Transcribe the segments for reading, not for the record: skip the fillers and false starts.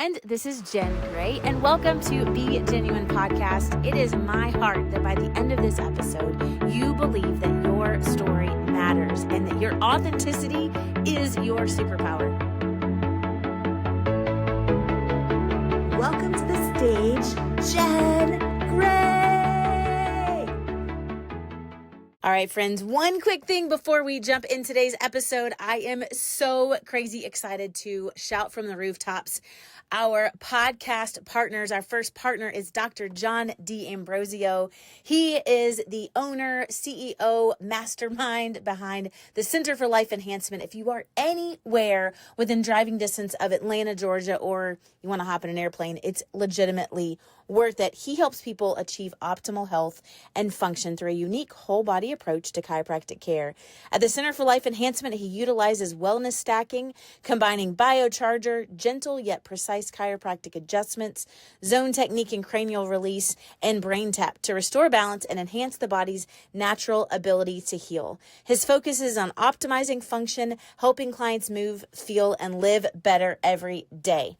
And this is Jenn Gray, and welcome to Be Genuine Podcast. It is my heart that by the end of this episode, you believe that your story matters and that your authenticity is your superpower. Welcome to the stage, Jenn Gray. All right, friends, one quick thing before we jump in today's episode. I am so crazy excited to shout from the rooftops. Our podcast partners, our first partner is Dr. John D. Ambrosio. He is the owner, CEO, mastermind behind the Center for Life Enhancement. If you are anywhere within driving distance of Atlanta, Georgia, or you want to hop in an airplane, it's legitimately worth it. He helps people achieve optimal health and function through a unique whole body approach to chiropractic care. At the Center for Life Enhancement, he utilizes wellness stacking, combining biocharger, gentle yet precise chiropractic adjustments, zone technique and cranial release, and brain tap to restore balance and enhance the body's natural ability to heal. His focus is on optimizing function, helping clients move, feel, and live better every day.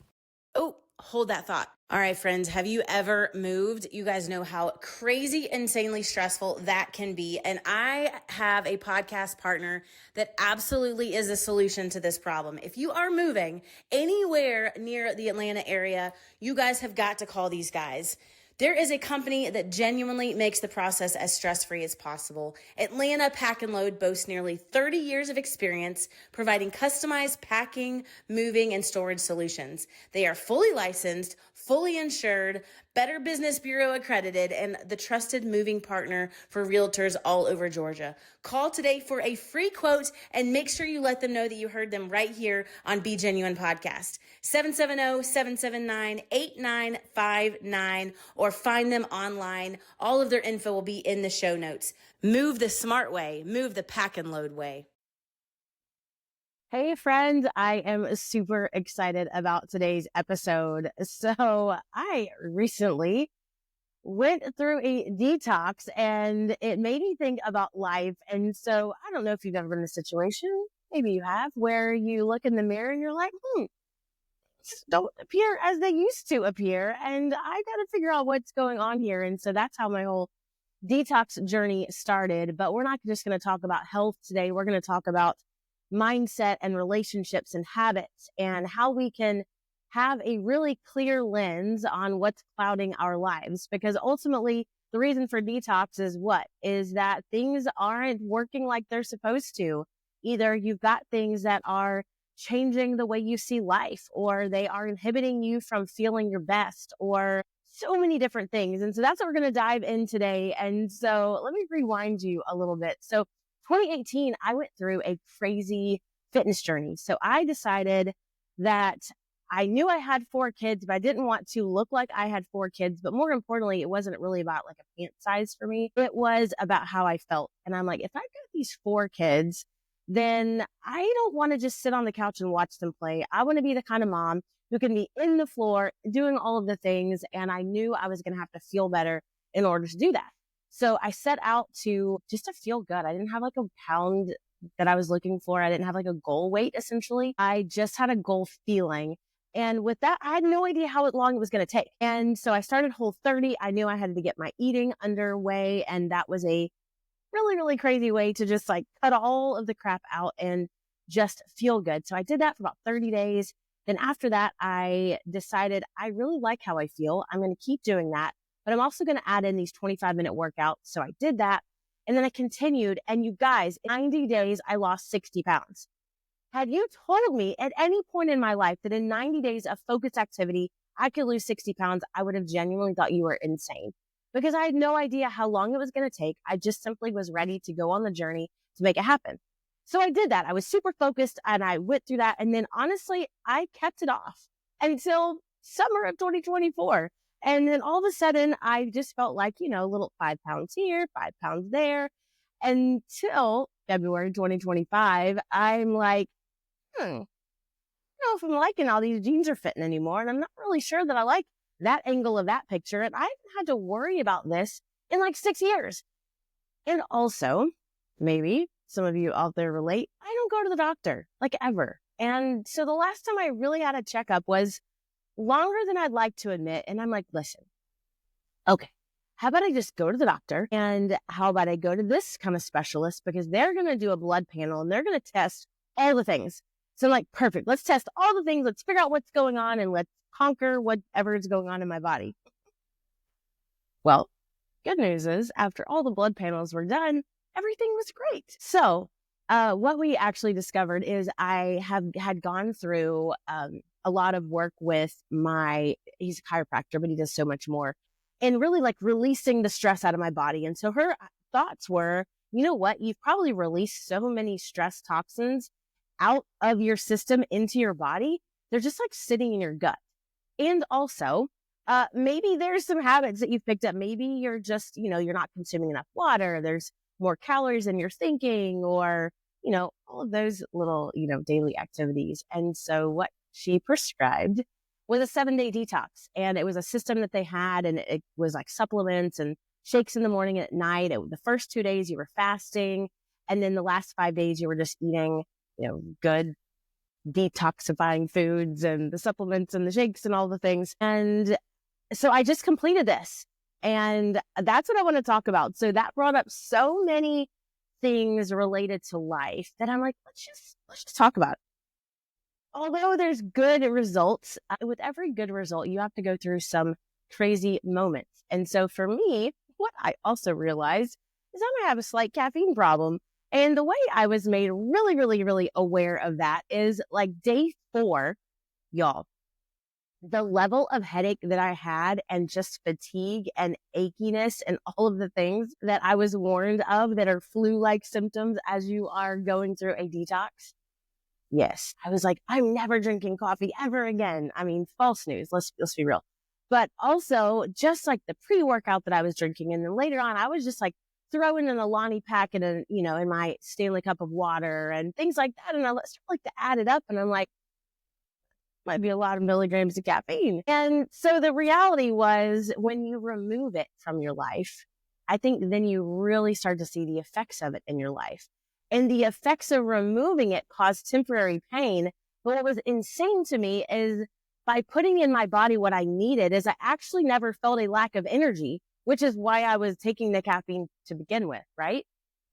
Oh, hold that thought. All right, friends, have you ever moved? You guys know how crazy, insanely stressful that can be. And I have a podcast partner that absolutely is a solution to this problem. If you are moving anywhere near the Atlanta area, you guys have got to call these guys. There is a company that genuinely makes the process as stress-free as possible. Atlanta Pack and Load boasts nearly 30 years of experience providing customized packing, moving, and storage solutions. They are fully licensed, fully insured, Better Business Bureau accredited, and the trusted moving partner for realtors all over Georgia. Call today for a free quote and make sure you let them know that you heard them right here on Be Genuine Podcast. 770-779-8959 or find them online. All of their info will be in the show notes. Move the smart way. Move the pack and load way. Hey friends, I am super excited about today's episode. So I recently went through a detox and it made me think about life. And so I don't know if you've ever been in a situation, maybe you have, where you look in the mirror and you're like, things don't appear as they used to appear. And I got to figure out what's going on here. And so that's how my whole detox journey started. But we're not just going to talk about health today. We're going to talk about mindset and relationships and habits and how we can have a really clear lens on what's clouding our lives. Because ultimately, the reason for detox is that things aren't working like they're supposed to. Either you've got things that are changing the way you see life, or they are inhibiting you from feeling your best, or so many different things. And so that's what we're going to dive in today. And so let me rewind you a little bit. So 2018, I went through a crazy fitness journey. So I decided that I knew I had 4 kids, but I didn't want to look like I had 4 kids. But more importantly, it wasn't really about like a pant size for me. It was about how I felt. And I'm like, if I've got these 4 kids, then I don't want to just sit on the couch and watch them play. I want to be the kind of mom who can be in the floor doing all of the things. And I knew I was going to have to feel better in order to do that. So I set out to feel good. I didn't have like a pound that I was looking for. I didn't have like a goal weight, essentially. I just had a goal feeling. And with that, I had no idea how long it was going to take. And so I started Whole30. I knew I had to get my eating underway. And that was a really, really crazy way to just like cut all of the crap out and just feel good. So I did that for about 30 days. Then after that, I decided I really like how I feel. I'm going to keep doing that. But I'm also going to add in these 25-minute workouts. So I did that. And then I continued. And you guys, in 90 days, I lost 60 pounds. Had you told me at any point in my life that in 90 days of focused activity, I could lose 60 pounds, I would have genuinely thought you were insane. Because I had no idea how long it was going to take. I just simply was ready to go on the journey to make it happen. So I did that. I was super focused and I went through that. And then honestly, I kept it off until summer of 2024. And then all of a sudden, I just felt like, a little 5 pounds here, 5 pounds there. Until February 2025, I'm like, I don't know if I'm liking all these jeans are fitting anymore. And I'm not really sure that I like that angle of that picture. And I haven't had to worry about this in like 6 years. And also, maybe some of you out there relate, I don't go to the doctor like ever. And so the last time I really had a checkup was longer than I'd like to admit. And I'm like, listen, okay, how about I just go to the doctor, and how about I go to this kind of specialist, because they're going to do a blood panel and they're going to test all the things. So I'm like, perfect. Let's test all the things. Let's figure out what's going on and let's conquer whatever is going on in my body. Well, good news is after all the blood panels were done, everything was great. So what we actually discovered is I had gone through a lot of work with he's a chiropractor, but he does so much more, and really like releasing the stress out of my body. And so her thoughts were, you know what, you've probably released so many stress toxins out of your system into your body. They're just like sitting in your gut. And also, maybe there's some habits that you've picked up. Maybe you're just, you're not consuming enough water. There's more calories than you're thinking, or, all of those little, daily activities. And so what she prescribed was a 7-day detox. And it was a system that they had, and it was like supplements and shakes in the morning and at night. The first 2 days you were fasting. And then the last 5 days you were just eating, good detoxifying foods and the supplements and the shakes and all the things. And so I just completed this, and that's what I want to talk about. So that brought up so many things related to life that I'm like, let's just talk about it. Although there's good results, with every good result, you have to go through some crazy moments. And so for me, what I also realized is I might have a slight caffeine problem. And the way I was made really, really, really aware of that is like day 4, y'all, the level of headache that I had, and just fatigue and achiness and all of the things that I was warned of that are flu-like symptoms as you are going through a detox. Yes, I was like, I'm never drinking coffee ever again. I mean, false news. Let's be real. But also just like the pre-workout that I was drinking. And then later on, I was just like throwing in a Lonnie pack in my Stanley cup of water and things like that. And I started like to add it up, and I'm like, might be a lot of milligrams of caffeine. And so the reality was, when you remove it from your life, I think then you really start to see the effects of it in your life. And the effects of removing it caused temporary pain. But what was insane to me is, by putting in my body what I needed, is I actually never felt a lack of energy, which is why I was taking the caffeine to begin with, right?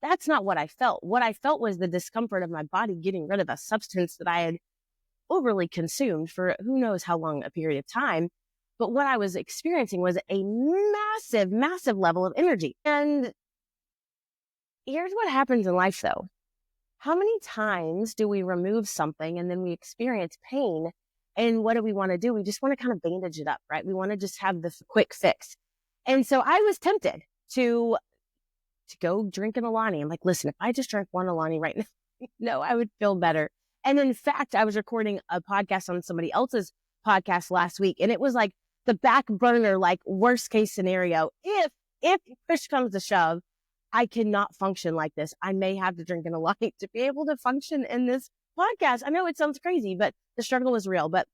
That's not what I felt. What I felt was the discomfort of my body getting rid of a substance that I had overly consumed for who knows how long a period of time. But what I was experiencing was a massive, massive level of energy. And here's what happens in life, though. How many times do we remove something and then we experience pain? And what do we want to do? We just want to kind of bandage it up, right? We want to just have this quick fix. And so I was tempted to go drink an Alani. I'm like, listen, if I just drank one Alani right now, no, I would feel better. And in fact, I was recording a podcast on somebody else's podcast last week, and it was like the back burner, like worst case scenario. If push comes to shove, I cannot function like this. I may have to drink an Alani to be able to function in this podcast. I know it sounds crazy, but the struggle was real, but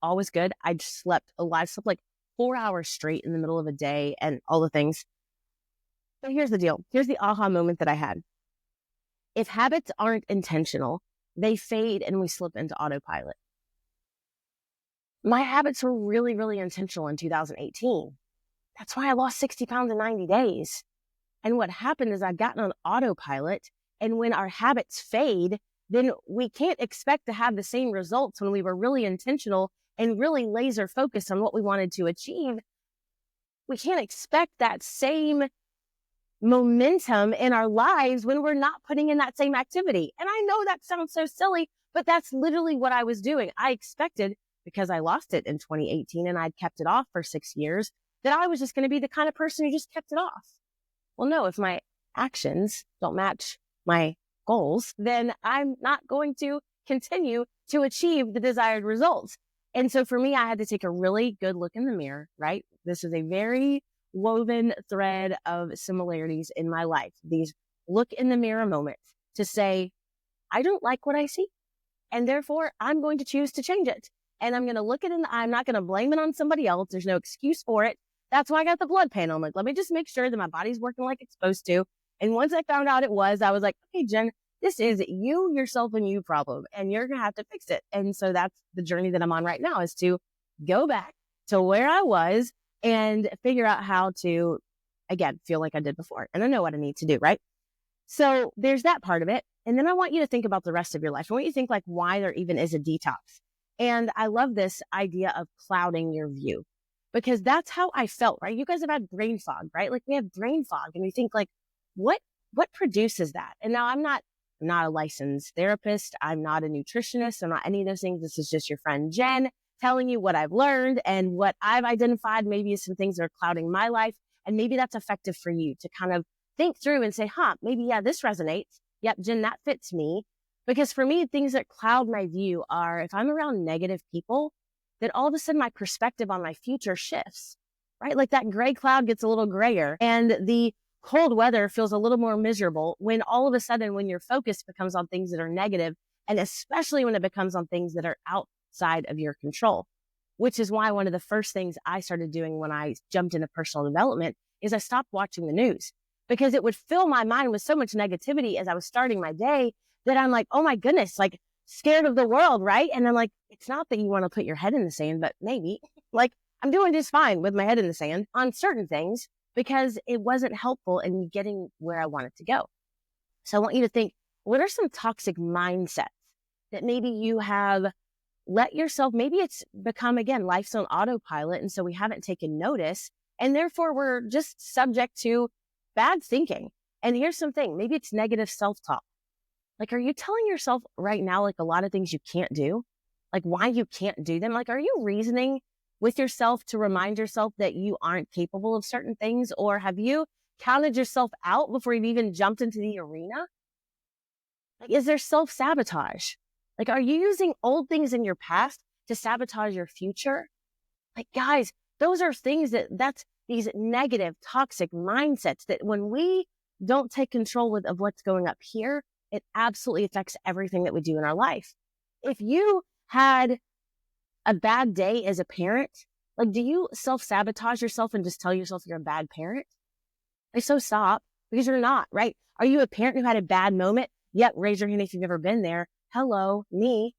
all was good. I just slept a lot. I slept like 4 hours straight in the middle of a day and all the things. So here's the deal. Here's the aha moment that I had. If habits aren't intentional, they fade and we slip into autopilot. My habits were really, really intentional in 2018. That's why I lost 60 pounds in 90 days. And what happened is I got on autopilot. And when our habits fade, then we can't expect to have the same results when we were really intentional and really laser focused on what we wanted to achieve. We can't expect that same momentum in our lives when we're not putting in that same activity. And I know that sounds so silly, but that's literally what I was doing. I expected, because I lost it in 2018 and I'd kept it off for 6 years, that I was just going to be the kind of person who just kept it off. Well, no, if my actions don't match my goals, then I'm not going to continue to achieve the desired results. And so for me, I had to take a really good look in the mirror, right? This is a very woven thread of similarities in my life. These look in the mirror moments to say, I don't like what I see, and therefore I'm going to choose to change it. And I'm going to look it in the eye. I'm not going to blame it on somebody else. There's no excuse for it. That's why I got the blood panel. I'm like, let me just make sure that my body's working like it's supposed to. And once I found out it was, I was like, okay, Jen, this is you, yourself, and you problem, and you're going to have to fix it. And so that's the journey that I'm on right now, is to go back to where I was and figure out how to, again, feel like I did before. And I know what I need to do, right? So there's that part of it. And then I want you to think about the rest of your life. I want you to think like why there even is a detox. And I love this idea of clouding your view because that's how I felt, right? You guys have had brain fog, right? Like we have brain fog and we think like, what produces that? And now I'm not a licensed therapist. I'm not a nutritionist. I'm not any of those things. This is just your friend Jen telling you what I've learned and what I've identified maybe is some things that are clouding my life. And maybe that's effective for you to kind of think through and say, maybe, yeah, this resonates. Yep, Jen, that fits me. Because for me, things that cloud my view are if I'm around negative people, then all of a sudden my perspective on my future shifts, right? Like that gray cloud gets a little grayer and the cold weather feels a little more miserable when all of a sudden when your focus becomes on things that are negative, and especially when it becomes on things that are outside of your control, which is why one of the first things I started doing when I jumped into personal development is I stopped watching the news because it would fill my mind with so much negativity as I was starting my day that I'm like, oh my goodness, like scared of the world, right? And I'm like, it's not that you want to put your head in the sand, but maybe like I'm doing just fine with my head in the sand on certain things because it wasn't helpful in getting where I wanted to go. So I want you to think, what are some toxic mindsets that maybe you have let yourself, maybe it's become, again, life's on autopilot. And so we haven't taken notice. And therefore, we're just subject to bad thinking. And here's something, maybe it's negative self-talk. Like, are you telling yourself right now, like a lot of things you can't do, like why you can't do them? Like, are you reasoning with yourself to remind yourself that you aren't capable of certain things? Or have you counted yourself out before you've even jumped into the arena? Like, is there self-sabotage? Like, are you using old things in your past to sabotage your future? Like, guys, those are things that's these negative, toxic mindsets that when we don't take control of what's going up here, it absolutely affects everything that we do in our life. If you had a bad day as a parent, like, do you self-sabotage yourself and just tell yourself you're a bad parent? Like, so stop, because you're not, right? Are you a parent who had a bad moment? Yep, raise your hand if you've ever been there. Hello, me.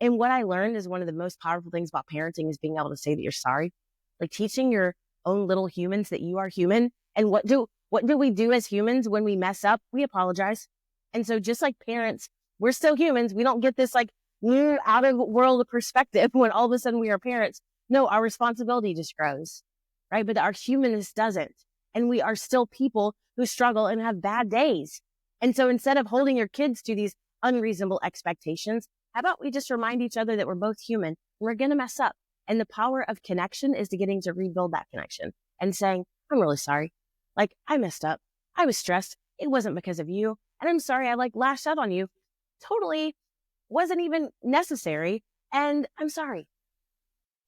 And what I learned is one of the most powerful things about parenting is being able to say that you're sorry. Like teaching your own little humans that you are human. And what do we do as humans when we mess up? We apologize. And so just like parents, we're still humans. We don't get this like new out of world perspective when all of a sudden we are parents. No, our responsibility just grows, right? But our humanness doesn't. And we are still people who struggle and have bad days. And so instead of holding your kids to these unreasonable expectations, how about we just remind each other that we're both human and we're going to mess up. And the power of connection is to getting to rebuild that connection and saying, I'm really sorry. Like I messed up. I was stressed. It wasn't because of you. And I'm sorry I like lashed out on you. Totally wasn't even necessary. And I'm sorry.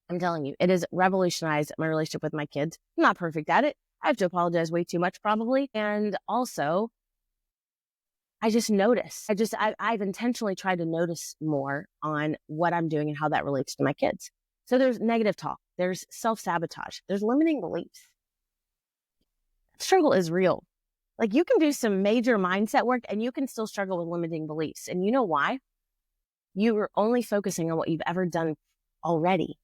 I'm telling you, it has revolutionized my relationship with my kids. I'm not perfect at it. I have to apologize way too much probably. And also, I just notice. I've intentionally tried to notice more on what I'm doing and how that relates to my kids. So there's negative talk. There's self-sabotage. There's limiting beliefs. Struggle is real. Like you can do some major mindset work and you can still struggle with limiting beliefs. And you know why? You are only focusing on what you've ever done already,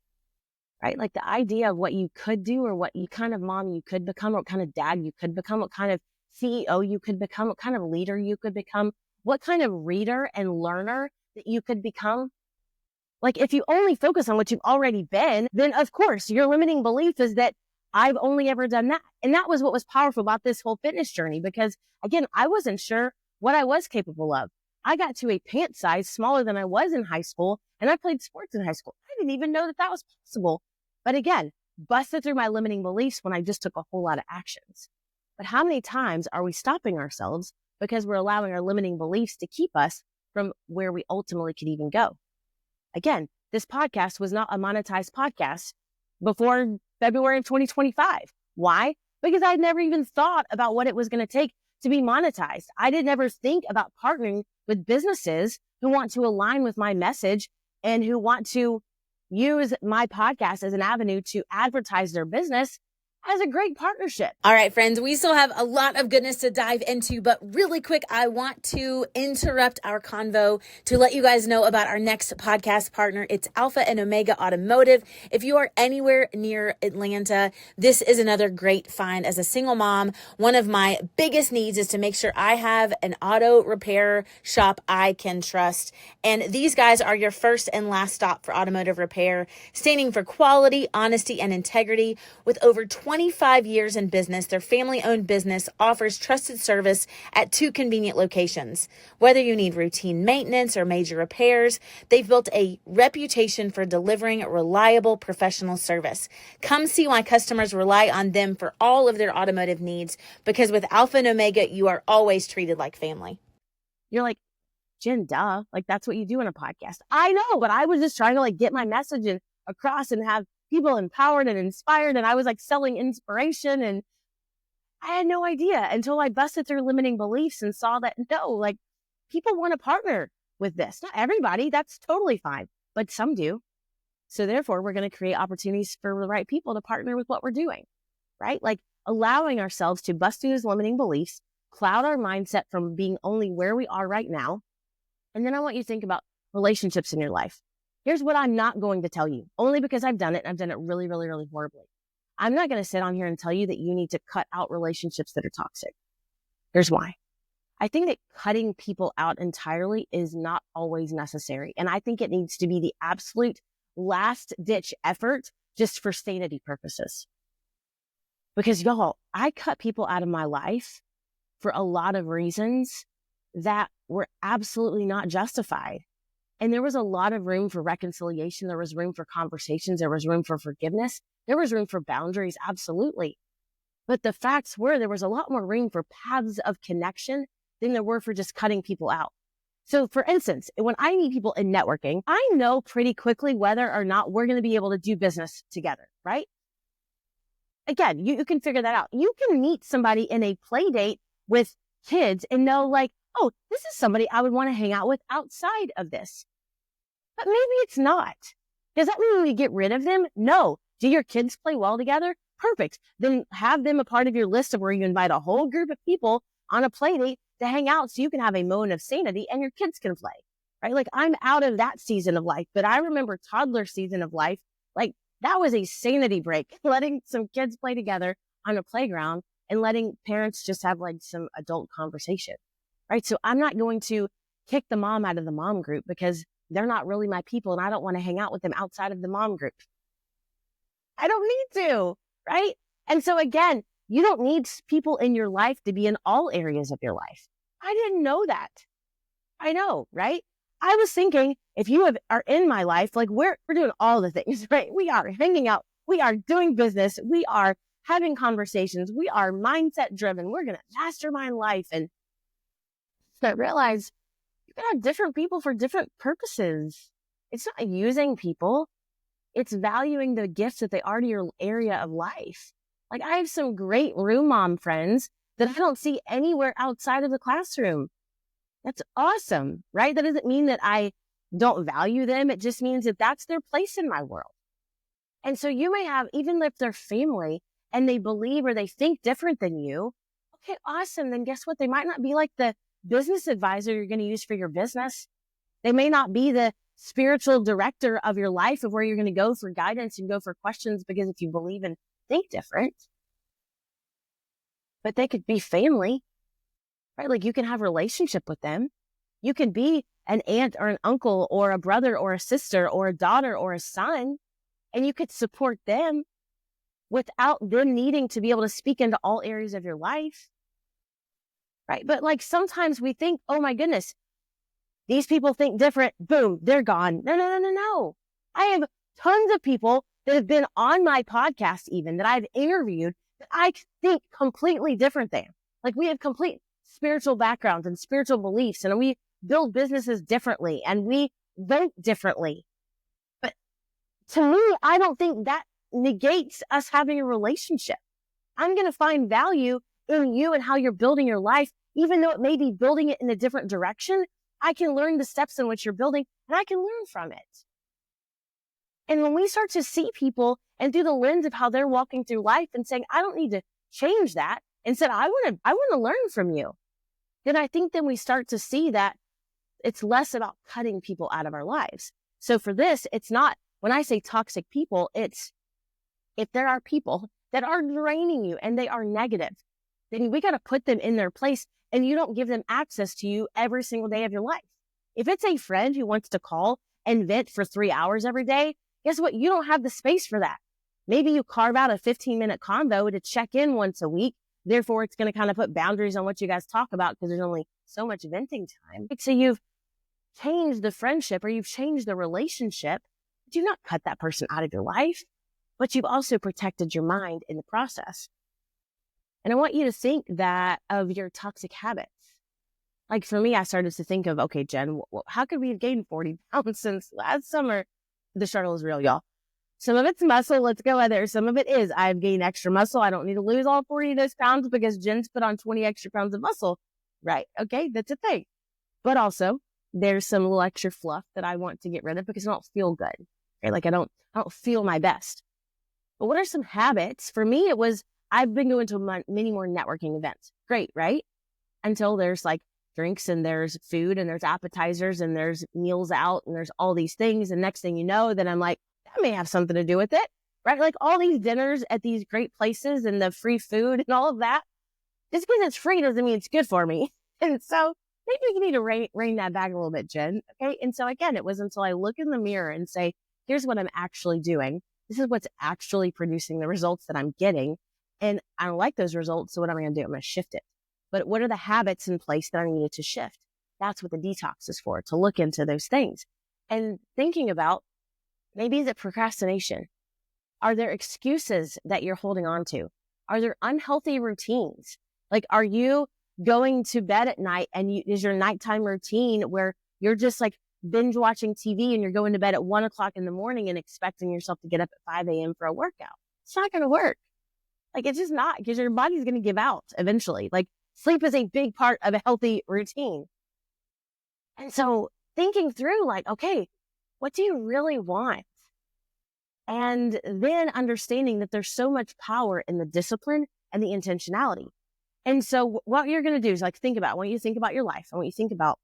right? Like the idea of what you could do or what you kind of mom you could become, or what kind of dad you could become, what kind of CEO you could become, what kind of leader you could become, what kind of reader and learner that you could become. Like if you only focus on what you've already been, then of course your limiting belief is that I've only ever done that. And that was what was powerful about this whole fitness journey, because again, I wasn't sure what I was capable of. I got to a pant size smaller than I was in high school, and I played sports in high school. I didn't even know that was possible. But again, busted through my limiting beliefs when I just took a whole lot of actions. But how many times are we stopping ourselves because we're allowing our limiting beliefs to keep us from where we ultimately could even go? Again, this podcast was not a monetized podcast before February of 2025. Why? Because I'd never even thought about what it was going to take to be monetized. I didn't ever think about partnering with businesses who want to align with my message and who want to use my podcast as an avenue to advertise their business. as a great partnership. All right, friends, we still have a lot of goodness to dive into, but really quick, I want to interrupt our convo to let you guys know about our next podcast partner. It's Alpha and Omega Automotive. If you are anywhere near Atlanta, this is another great find. As a single mom, one of my biggest needs is to make sure I have an auto repair shop I can trust. And these guys are your first and last stop for automotive repair, standing for quality, honesty, and integrity. With over 25 years in business, their family-owned business offers trusted service at 2 convenient locations. Whether you need routine maintenance or major repairs, they've built a reputation for delivering reliable professional service. Come see why customers rely on them for all of their automotive needs, because with Alpha and Omega, you are always treated like family. You're like, Jen, duh. Like, that's what you do in a podcast. I know, but I was just trying to get my message across and have people empowered and inspired. And I was selling inspiration, and I had no idea until I busted through limiting beliefs and saw that no, people want to partner with this. Not everybody, that's totally fine, but some do. So therefore, we're going to create opportunities for the right people to partner with what we're doing, right? Allowing ourselves to bust through those limiting beliefs, cloud our mindset from being only where we are right now. And then I want you to think about relationships in your life. Here's what I'm not going to tell you, only because I've done it. I've done it really, really, really horribly. I'm not going to sit on here and tell you that you need to cut out relationships that are toxic. Here's why. I think that cutting people out entirely is not always necessary. And I think it needs to be the absolute last ditch effort just for sanity purposes. Because y'all, I cut people out of my life for a lot of reasons that were absolutely not justified. And there was a lot of room for reconciliation. There was room for conversations. There was room for forgiveness. There was room for boundaries, absolutely. But the facts were there was a lot more room for paths of connection than there were for just cutting people out. So for instance, when I meet people in networking, I know pretty quickly whether or not we're going to be able to do business together, right? Again, you can figure that out. You can meet somebody in a play date with kids and know oh, this is somebody I would want to hang out with outside of this. But maybe it's not. Does that mean we get rid of them? No. Do your kids play well together? Perfect. Then have them a part of your list of where you invite a whole group of people on a play date to hang out so you can have a moment of sanity and your kids can play, right? I'm out of that season of life, but I remember toddler season of life. That was a sanity break, letting some kids play together on a playground and letting parents just have some adult conversation. Right. So I'm not going to kick the mom out of the mom group because they're not really my people and I don't want to hang out with them outside of the mom group. I don't need to. Right. And so again, you don't need people in your life to be in all areas of your life. I didn't know that. I know. Right. I was thinking if you are in my life, we're doing all the things, right? We are hanging out. We are doing business. We are having conversations. We are mindset driven. We're going to mastermind life. And so I realized you can have different people for different purposes. It's not using people. It's valuing the gifts that they are to your area of life. I have some great room mom friends that I don't see anywhere outside of the classroom. That's awesome, right? That doesn't mean that I don't value them. It just means that that's their place in my world. And so you may have, even if they're family and they believe or they think different than you, okay, awesome. Then guess what? They might not be the business advisor you're going to use for your business. They may not be the spiritual director of your life of where you're going to go for guidance and go for questions because if you believe and think different, but they could be family, right? You can have a relationship with them. You can be an aunt or an uncle or a brother or a sister or a daughter or a son, and you could support them without them needing to be able to speak into all areas of your life. Right. But sometimes we think, oh my goodness, these people think different. Boom, they're gone. No. I have tons of people that have been on my podcast even that I've interviewed that I think completely different than. We have complete spiritual backgrounds and spiritual beliefs and we build businesses differently and we vote differently. But to me, I don't think that negates us having a relationship. I'm going to find value in you and how you're building your life, even though it may be building it in a different direction. I can learn the steps in which you're building and I can learn from it. And when we start to see people and through the lens of how they're walking through life and saying, I don't need to change that. Instead, I want to learn from you. Then I think then we start to see that it's less about cutting people out of our lives. So for this, it's not, when I say toxic people, it's if there are people that are draining you and they are negative, then we got to put them in their place, and you don't give them access to you every single day of your life. If it's a friend who wants to call and vent for 3 hours every day, guess what? You don't have the space for that. Maybe you carve out a 15-minute convo to check in once a week. Therefore, it's going to kind of put boundaries on what you guys talk about because there's only so much venting time. So you've changed the friendship or you've changed the relationship. Do not cut that person out of your life, but you've also protected your mind in the process. And I want you to think that of your toxic habits. Like for me, I started to think of, okay, Jen, how could we have gained 40 pounds since last summer? The struggle is real, y'all. Some of it's muscle. Let's go there. Some of it is I've gained extra muscle. I don't need to lose all 40 of those pounds because Jen's put on 20 extra pounds of muscle. Right. Okay. That's a thing. But also there's some little extra fluff that I want to get rid of because I don't feel good. Right? Like I don't feel my best. But what are some habits? For me, it was, I've been going to many more networking events. Great. Right. Until there's like drinks and there's food and there's appetizers and there's meals out and there's all these things. And next thing you know, then I'm like, that may have something to do with it, right? Like all these dinners at these great places and the free food and all of that. Just because it's free doesn't mean it's good for me. And so maybe we need to rein that back a little bit, Jen. Okay. And so again, it was until I look in the mirror and say, here's what I'm actually doing. This is what's actually producing the results that I'm getting. And I don't like those results. So what am I going to do? I'm going to shift it. But what are the habits in place that I needed to shift? That's what the detox is for, to look into those things. And thinking about, maybe is it procrastination? Are there excuses that you're holding on to? Are there unhealthy routines? Like, are you going to bed at night and is your nighttime routine where you're just like binge watching TV and you're going to bed at 1 o'clock in the morning and expecting yourself to get up at 5 a.m. for a workout? It's not going to work. Like, it's just not, because your body's going to give out eventually. Like, sleep is a big part of a healthy routine. And so thinking through like, okay, what do you really want? And then understanding that there's so much power in the discipline and the intentionality. And so what you're going to do is like, I want you to think about your life. I want you to think about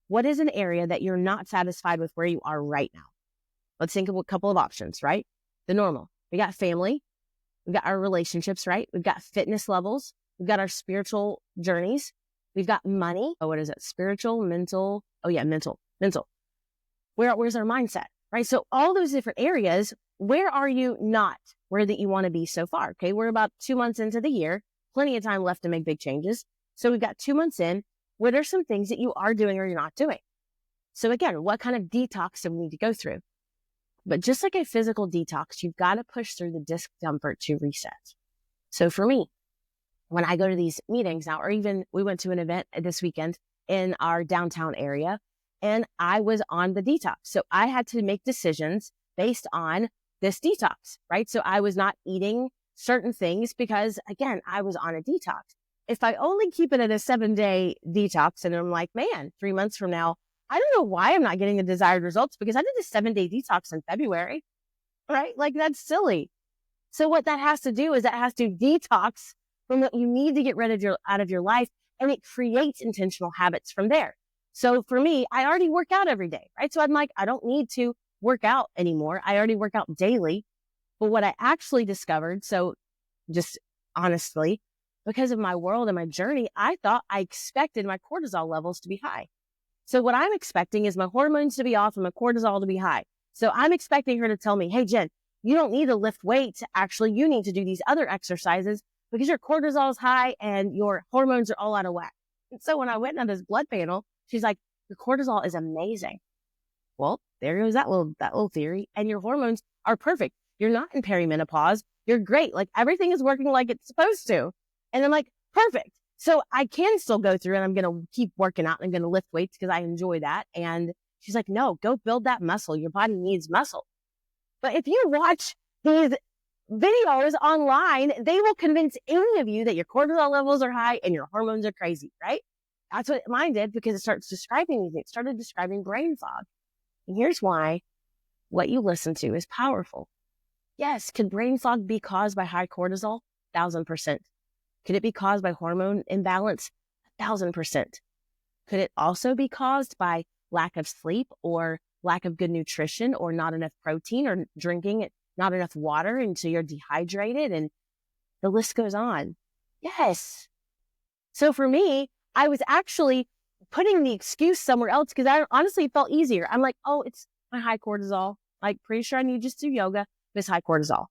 what is an area that you're not satisfied with where you are right now. Let's think of a couple of options, right? The normal. We got family. We've got our relationships, right? We've got fitness levels. We've got our spiritual journeys. We've got money. Oh, what is it? Spiritual, mental. Oh yeah, mental. Where's our mindset, right? So all those different areas, where are you not where that you want to be so far? Okay. We're about 2 months into the year, plenty of time left to make big changes. So we've got 2 months in. What are some things that you are doing or you're not doing? So again, what kind of detox do we need to go through? But just like a physical detox, you've got to push through the discomfort to reset. So for me, when I go to these meetings now, or even we went to an event this weekend in our downtown area, and I was on the detox. So I had to make decisions based on this detox, right? So I was not eating certain things because, again, I was on a detox. If I only keep it at a 7-day detox and I'm like, man, 3 months from now, I don't know why I'm not getting the desired results because I did a 7-day detox in February, right? Like that's silly. So what that has to do is that has to detox from what you need to get rid of out of your life, and it creates intentional habits from there. So for me, I already work out every day, right? So I'm like, I don't need to work out anymore. I already work out daily. But what I actually discovered, so just honestly, because of my world and my journey, I thought I expected my cortisol levels to be high. So what I'm expecting is my hormones to be off and my cortisol to be high. So I'm expecting her to tell me, hey, Jen, you don't need to lift weights. Actually, you need to do these other exercises because your cortisol is high and your hormones are all out of whack. And so when I went on this blood panel, she's like, your cortisol is amazing. Well, there goes that little theory. And your hormones are perfect. You're not in perimenopause. You're great. Like everything is working like it's supposed to. And I'm like, perfect. So I can still go through and I'm going to keep working out and I'm going to lift weights because I enjoy that. And she's like, no, go build that muscle. Your body needs muscle. But if you watch these videos online, they will convince any of you that your cortisol levels are high and your hormones are crazy, right? That's what mine did because it started describing brain fog. And here's why what you listen to is powerful. Yes, could brain fog be caused by high cortisol? 1,000%. Could it be caused by hormone imbalance? 1,000%. Could it also be caused by lack of sleep or lack of good nutrition or not enough protein or drinking not enough water and so you're dehydrated, and the list goes on? Yes. So for me, I was actually putting the excuse somewhere else because I honestly felt easier. I'm like, oh, it's my high cortisol. Like, pretty sure I need to just do yoga. But it's high cortisol.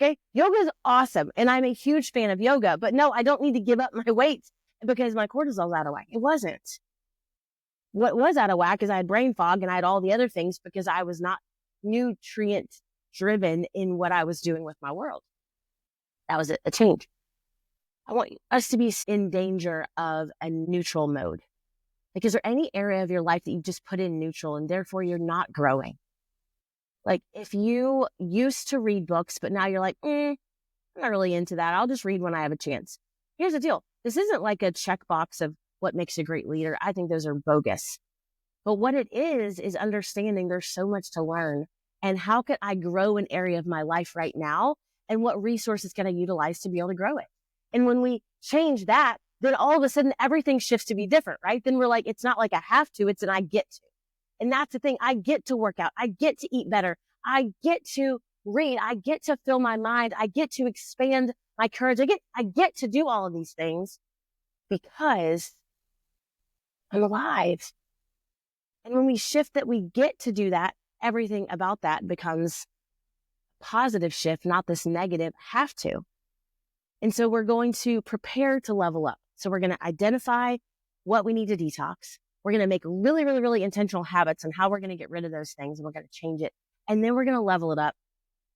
Okay. Yoga is awesome. And I'm a huge fan of yoga, but no, I don't need to give up my weight because my cortisol's out of whack. It wasn't. What was out of whack is I had brain fog and I had all the other things because I was not nutrient driven in what I was doing with my world. That was a change. I want us to be in danger of a neutral mode. Like, is there any area of your life that you just put in neutral and therefore you're not growing? Like, if you used to read books, but now you're like, I'm not really into that. I'll just read when I have a chance. Here's the deal. This isn't like a checkbox of what makes a great leader. I think those are bogus. But what it is understanding there's so much to learn. And how can I grow an area of my life right now? And what resources can I utilize to be able to grow it? And when we change that, then all of a sudden everything shifts to be different, right? Then we're like, it's not like I have to, it's an I get to. And that's the thing. I get to work out. I get to eat better. I get to read. I get to fill my mind. I get to expand my courage. I get to do all of these things because I'm alive. And when we shift that we get to do that, everything about that becomes a positive shift, not this negative have to. And so we're going to prepare to level up. So we're going to identify what we need to detox. We're going to make really, really, really intentional habits on how we're going to get rid of those things, and we're going to change it. And then we're going to level it up.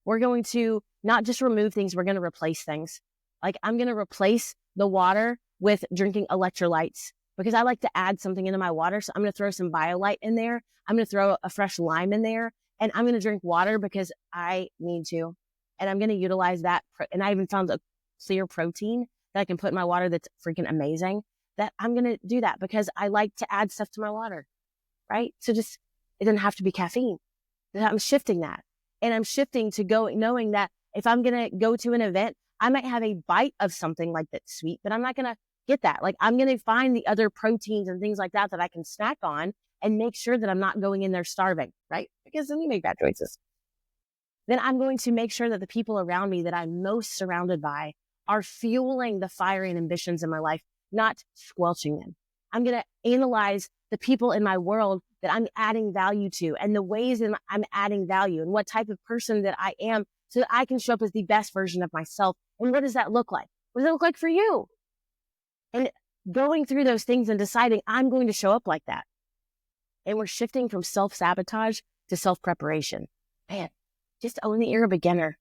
We're going to not just remove things, we're going to replace things. Like, I'm going to replace the water with drinking electrolytes because I like to add something into my water. So I'm going to throw some BioLite in there. I'm going to throw a fresh lime in there, and I'm going to drink water because I need to. And I'm going to utilize that. And I even found a clear protein that I can put in my water that's freaking amazing, that I'm going to do that because I like to add stuff to my water, right? So just, it doesn't have to be caffeine. I'm shifting that. And I'm shifting to knowing that if I'm going to go to an event, I might have a bite of something like that's sweet, but I'm not going to get that. Like, I'm going to find the other proteins and things like that that I can snack on and make sure that I'm not going in there starving, right? Because then you make bad choices. Then I'm going to make sure that the people around me that I'm most surrounded by are fueling the fire and ambitions in my life, not squelching them. I'm going to analyze the people in my world that I'm adding value to and the ways that I'm adding value and what type of person that I am so that I can show up as the best version of myself. And what does that look like? What does it look like for you? And going through those things and deciding I'm going to show up like that. And we're shifting from self-sabotage to self-preparation. Man, just own that you're a beginner.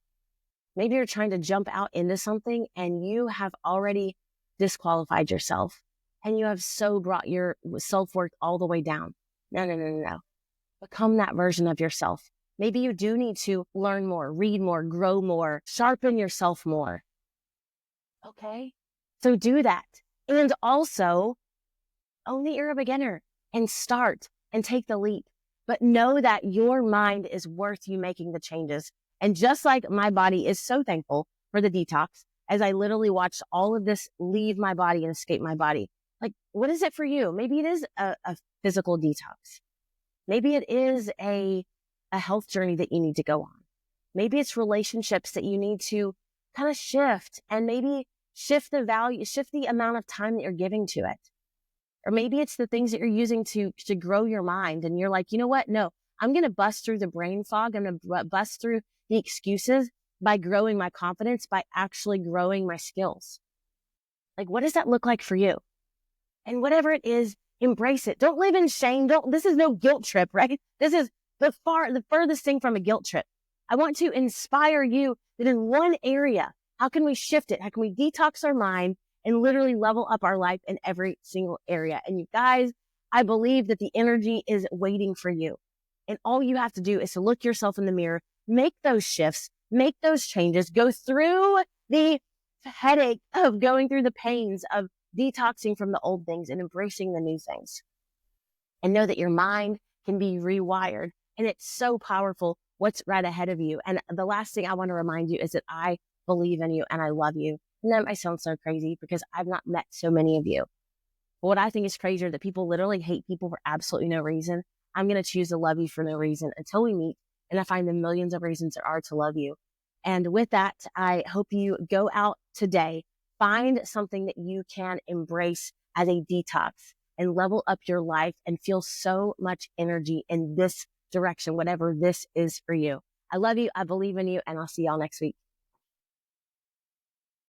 Maybe you're trying to jump out into something and you have already disqualified yourself and you have so brought your self-worth all the way down. No. Become that version of yourself. Maybe you do need to learn more, read more, grow more, sharpen yourself more. Okay? So do that. And also own that you're a beginner and start and take the leap. But know that your mind is worth you making the changes. And just like my body is so thankful for the detox, as I literally watched all of this leave my body and escape my body. Like, what is it for you? Maybe it is a physical detox. Maybe it is a health journey that you need to go on. Maybe it's relationships that you need to kind of shift, and maybe shift the value, shift the amount of time that you're giving to it. Or maybe it's the things that you're using to grow your mind. And you're like, you know what? No, I'm going to bust through the brain fog. I'm going to bust through the excuses by growing my confidence, by actually growing my skills. Like, what does that look like for you? And whatever it is, embrace it. Don't live in shame. This is no guilt trip, right? This is the furthest thing from a guilt trip. I want to inspire you that in one area, how can we shift it? How can we detox our mind and literally level up our life in every single area? And you guys, I believe that the energy is waiting for you. And all you have to do is to look yourself in the mirror, make those shifts, make those changes, go through the headache of going through the pains of detoxing from the old things and embracing the new things. And know that your mind can be rewired And it's so powerful what's right ahead of you. And the last thing I want to remind you is that I believe in you and I love you. And that might sound so crazy because I've not met so many of you. But what I think is crazier that people literally hate people for absolutely no reason. I'm going to choose to love you for no reason until we meet and I find the millions of reasons there are to love you. And with that, I hope you go out today, find something that you can embrace as a detox and level up your life and feel so much energy in this direction, whatever this is for you. I love you. I believe in you, and I'll see y'all next week.